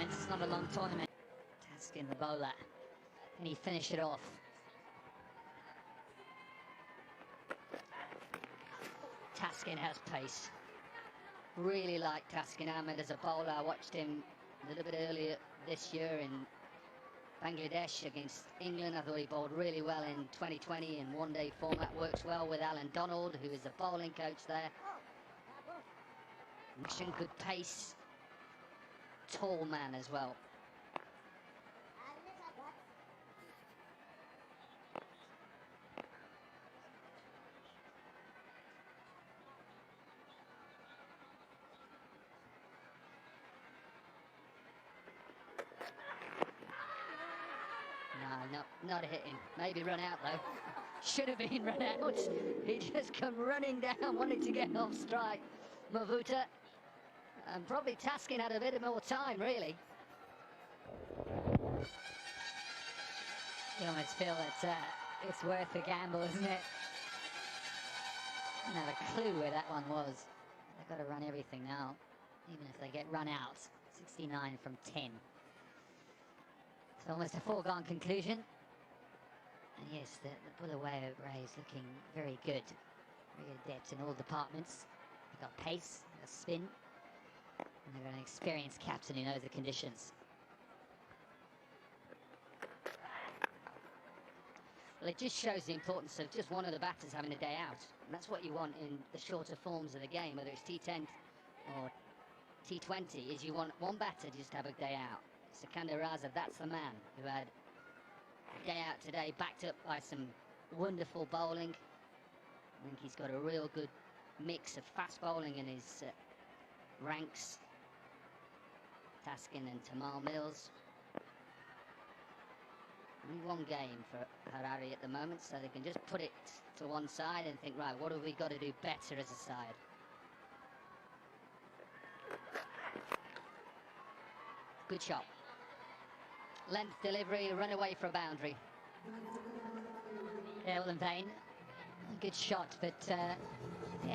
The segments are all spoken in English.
tournament, it's not a long tournament. Taskin, the bowler, and he finished it off. Taskin has pace. Really like Taskin Ahmed as a bowler. I watched him a little bit earlier this year in Bangladesh against England. I thought he bowled really well in 2020 in one-day format. Works well with Alan Donald, who is the bowling coach there. Good pace. Tall man as well. No, not a hitting. Maybe run out though. Should have been run out. He just come running down, wanted to get off strike. Mavuta. And probably Taskin had a bit more time, really. You almost feel that it's worth the gamble, isn't it? I don't have a clue where that one was. They've got to run everything now, even if they get run out. 69 from 10. It's almost a foregone conclusion. And yes, the Bulawayo Ray is looking very good. Very adept in all departments. They've got pace, they've got spin, and they've got an experienced captain who knows the conditions. Well, it just shows the importance of just one of the batters having a day out. And that's what you want in the shorter forms of the game, whether it's T10 or T20, is you want one batter just to have a day out. Sikandar Raza, that's the man who had a day out today, backed up by some wonderful bowling. I think he's got a real good mix of fast bowling in his ranks. Taskin and Tamal Mills. Only one game for Harare at the moment, so they can just put it to one side and think, right, what have we got to do better as a side? Good shot. Length delivery, run away for a boundary. Ill in vain. Good shot, but yeah,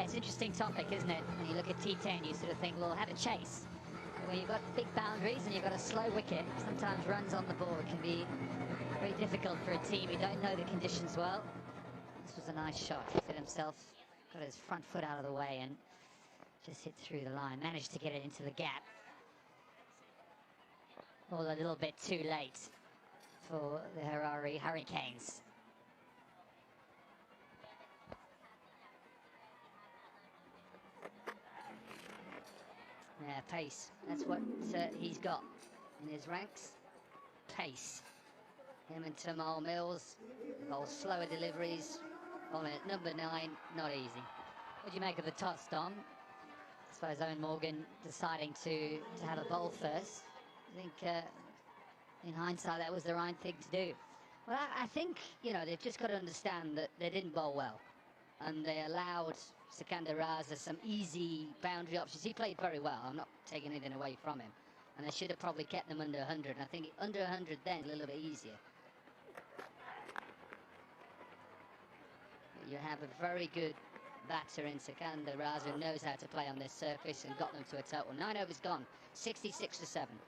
it's an interesting topic, isn't it? When you look at T10, you sort of think, well, have a chase. But when you've got big boundaries and you've got a slow wicket, sometimes runs on the board can be very difficult for a team who don't know the conditions well. This was a nice shot. He fit himself, got his front foot out of the way and just hit through the line. Managed to get it into the gap. All a little bit too late for the Harare Hurricanes. Yeah, pace. That's what he's got in his ranks. Pace. Him and Tamal Mills, bowl slower deliveries. On at number 9, not easy. What do you make of the toss, Dom? I suppose Owen Morgan deciding to have a bowl first. I think, in hindsight, that was the right thing to do. Well, I think, you know, they've just got to understand that they didn't bowl well. And they allowed Sikandar Raza some easy boundary options. He played very well. I'm not taking anything away from him. And they should have probably kept them under 100. And I think under 100 then, a little bit easier. You have a very good batter in Sikandar Raza who knows how to play on this surface and got them to a total. 9 overs gone, 66 to 7.